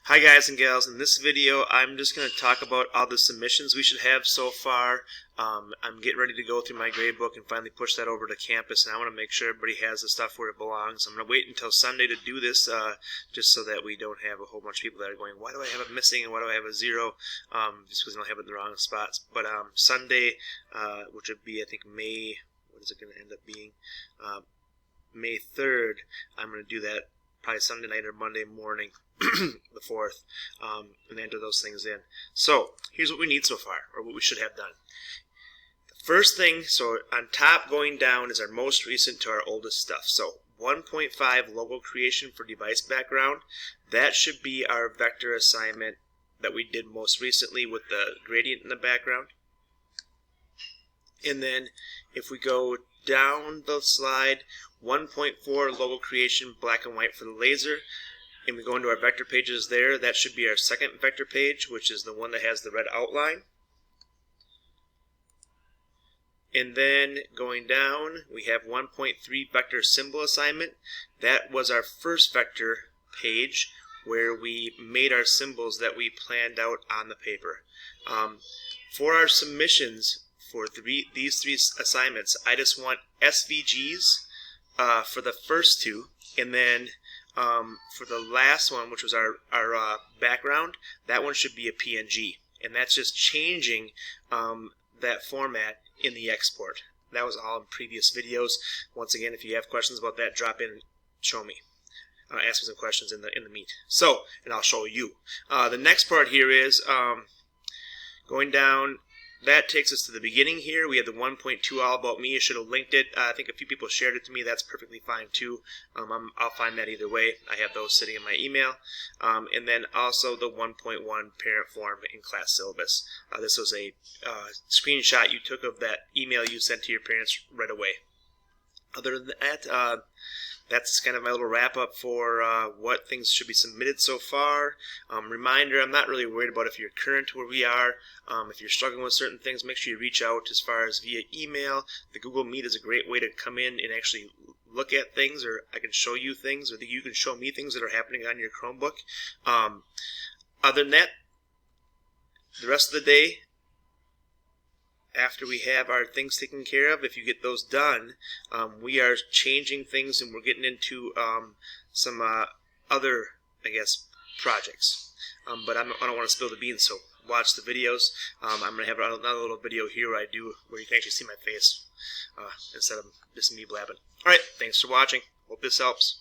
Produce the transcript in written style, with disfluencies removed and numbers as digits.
Hi guys and gals, in this video I'm just going to talk about all the submissions we should have so far. I'm getting ready to go through my gradebook and finally push that over to campus, and I want to make sure everybody has the stuff where it belongs. I'm going to wait until Sunday to do this just so that we don't have a whole bunch of people that are going, why do I have a missing and why do I have a zero, just because I don't have it in the wrong spots. But Sunday, which would be I think May, what is it going to end up being, May 3rd, I'm going to do that probably Sunday night or Monday morning, the 4th, and enter those things in. So here's what we need so far, or what we should have done. The first thing, so on top going down is our most recent to our oldest stuff. So 1.5 logo creation for device background. That should be our vector assignment that we did most recently with the gradient in the background. And then if we go down the slide, 1.4 logo creation black and white for the laser, and we go into our vector pages there, that should be our second vector page, which is the one that has the red outline. And then going down, we have 1.3 vector symbol assignment. That was our first vector page where we made our symbols that we planned out on the paper. For our submissions for these three assignments, I just want SVGs for the first two, and then for the last one, which was our background, that one should be a PNG, and that's just changing that format in the export. That was all in previous videos. Once again, if you have questions about that, drop in, show me. Ask me some questions in the meet. So, and I'll show you. The next part here is going down. That takes us to the beginning here. We have the 1.2 all about me. I should have linked it. I think a few people shared it to me. That's perfectly fine too. I'll find that either way. I have those sitting in my email. And then also the 1.1 parent form in class syllabus. This was a screenshot you took of that email you sent to your parents right away. Other than that, that's kind of my little wrap up for what things should be submitted so far. Reminder, I'm not really worried about if you're current where we are. If you're struggling with certain things, make sure you reach out as far as via email. The Google Meet is a great way to come in and actually look at things, or I can show you things, or you can show me things that are happening on your Chromebook. Other than that, the rest of the day, after we have our things taken care of, if you get those done, we are changing things and we're getting into some other, I guess, projects. But I don't want to spill the beans, so watch the videos. I'm going to have another little video here where you can actually see my face instead of just me blabbing. Alright, thanks for watching. Hope this helps.